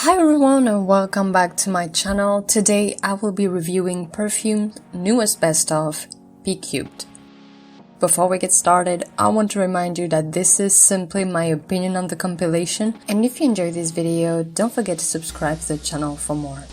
Hi everyone and welcome back to my channel. Today I will be reviewing Perfume's newest best of, P-Cubed. Before we get started, I want to remind you that this is simply my opinion on the compilation, and if you enjoyed this video, don't forget to subscribe to the channel for more.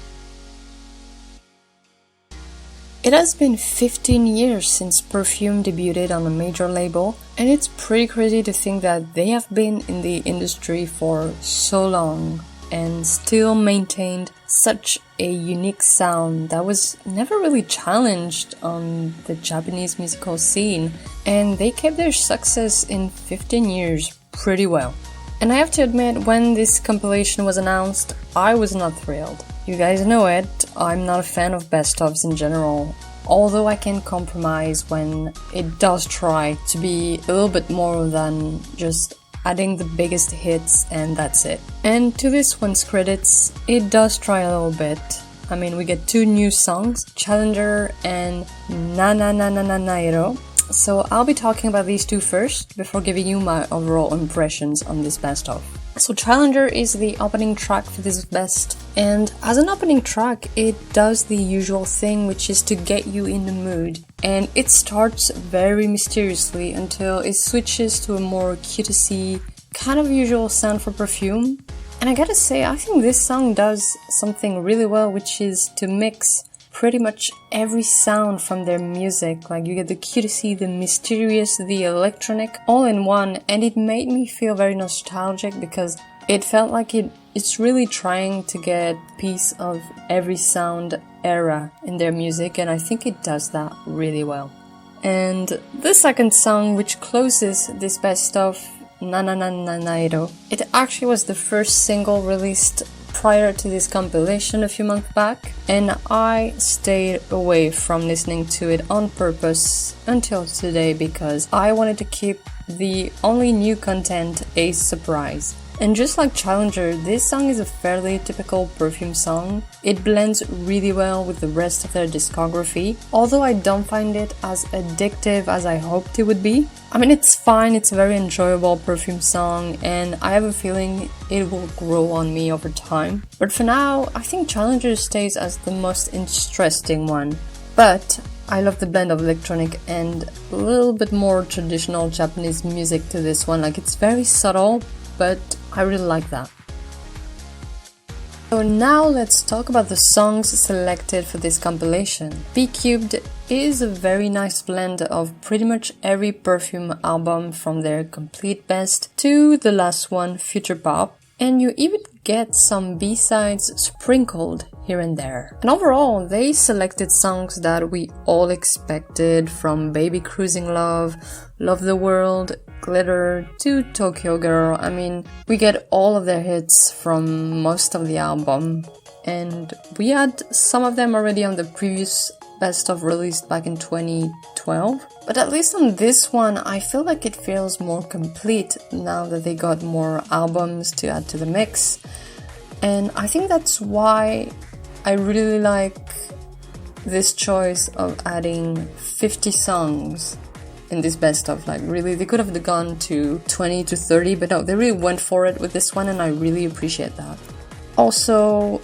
It has been 15 years since Perfume debuted on a major label, and it's pretty crazy to think that they have been in the industry for so long and still maintained such a unique sound that was never really challenged on the Japanese musical scene, and they kept their success in 15 years pretty well. And I have to admit, when this compilation was announced, I was not thrilled. You guys know it, I'm not a fan of best-ofs in general, although I can compromise when it does try to be a little bit more than just adding the biggest hits and that's it. And to this one's credits, it does try a little bit. I mean, we get two new songs, Challenger and Na Na Na Na Na Nairo. So I'll be talking about these two first before giving you my overall impressions on this best of. So Challenger is the opening track for this best, and as an opening track it does the usual thing, which is to get you in the mood, and it starts very mysteriously until it switches to a more cutesy kind of usual sound for Perfume. And I gotta say, I think this song does something really well, which is to mix pretty much every sound from their music. Like, you get the cutesy, the mysterious, the electronic all in one, and it made me feel very nostalgic because it felt like it's really trying to get a piece of every sound era in their music, and I think it does that really well. And the second song, which closes this best of, Na Na Na Na Nairo, it actually was the first single released prior to this compilation a few months back, and I stayed away from listening to it on purpose until today because I wanted to keep the only new content a surprise. And just like Challenger, this song is a fairly typical Perfume song. It blends really well with the rest of their discography, although I don't find it as addictive as I hoped it would be. I mean, it's fine, it's a very enjoyable Perfume song, and I have a feeling it will grow on me over time. But for now, I think Challenger stays as the most interesting one. But I love the blend of electronic and a little bit more traditional Japanese music to this one. Like, it's very subtle, but I really like that. So now let's talk about the songs selected for this compilation. P-Cubed is a very nice blend of pretty much every Perfume album from their complete best to the last one, Future Pop, and you even get some B-sides sprinkled here and there. And overall, they selected songs that we all expected, from Baby Cruising Love, Love the World, Glitter to Tokyo Girl. I mean, we get all of their hits from most of the album, and we had some of them already on the previous best of released back in 2012. But at least on this one, I feel like it feels more complete now that they got more albums to add to the mix. And I think that's why I really like this choice of adding 50 songs in this best of. Like, really, they could have gone to 20 to 30, but no, they really went for it with this one, and I really appreciate that. Also,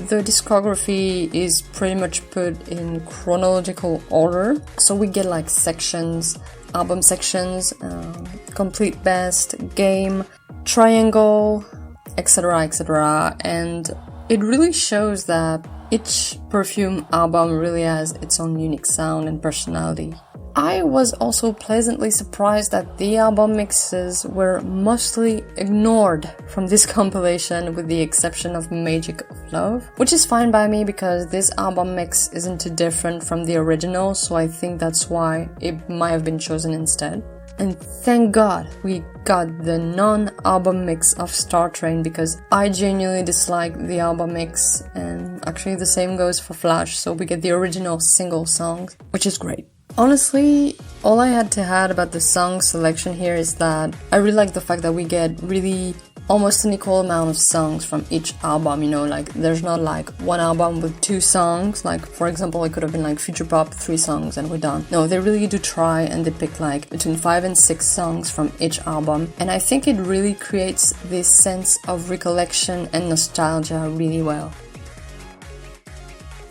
the discography is pretty much put in chronological order, so we get like sections, album sections, complete best, game, triangle, etc, etc, and it really shows that each Perfume album really has its own unique sound and personality. I was also pleasantly surprised that the album mixes were mostly ignored from this compilation, with the exception of Magic of Love, which is fine by me because this album mix isn't too different from the original, so I think that's why it might have been chosen instead. And thank God we got the non-album mix of Star Train, because I genuinely dislike the album mix, and actually the same goes for Flash, so we get the original single songs, which is great. Honestly, all I had to add about the song selection here is that I really like the fact that we get really almost an equal amount of songs from each album, you know, like there's not like one album with 2 songs, like for example it could have been like Future Pop 3 songs and we're done. No, they really do try and they pick like between 5 and 6 songs from each album, and I think it really creates this sense of recollection and nostalgia really well.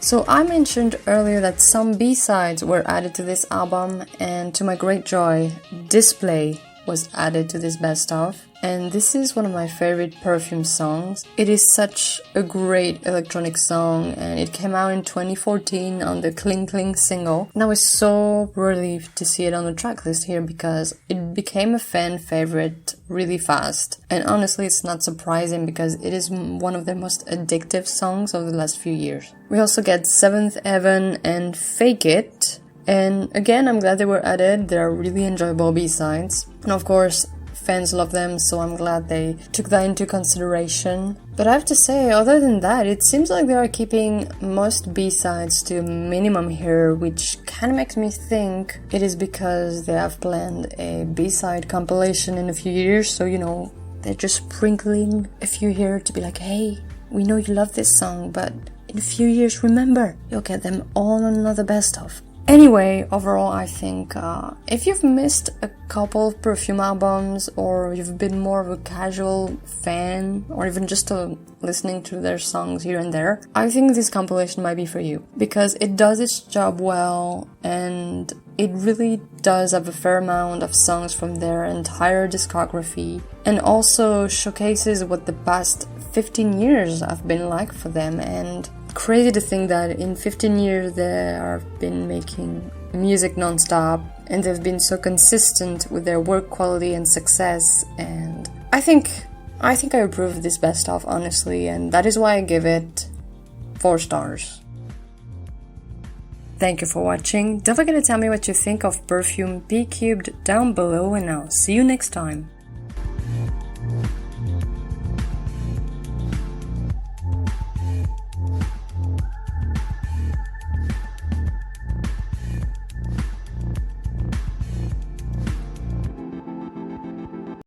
So I mentioned earlier that some B-sides were added to this album, and to my great joy, Display was added to this best of, and this is one of my favorite Perfume songs. It is such a great electronic song, and it came out in 2014 on the Cling Cling single, and I was so relieved to see it on the tracklist here because it became a fan favorite really fast, and honestly it's not surprising because it is one of the most addictive songs of the last few years. We also get Seventh Heaven and Fake It, and again, I'm glad they were added. They're really enjoyable B-sides. And of course, fans love them, so I'm glad they took that into consideration. But I have to say, other than that, it seems like they are keeping most B-sides to a minimum here, which kind of makes me think it is because they have planned a B-side compilation in a few years. So, you know, they're just sprinkling a few here to be like, hey, we know you love this song, but in a few years, remember, you'll get them all on another best of. Anyway, overall, I think if you've missed a couple of Perfume albums, or you've been more of a casual fan, or even just listening to their songs here and there, I think this compilation might be for you, because it does its job well, and it really does have a fair amount of songs from their entire discography, and also showcases what the past 15 years have been like for them. And crazy to think that in 15 years they have been making music non-stop, and they've been so consistent with their work quality and success, and I think I approve this best of, honestly, and that is why I give it 4 stars. Thank you for watching. Don't forget to tell me what you think of Perfume P-Cubed down below, and I'll see you next time.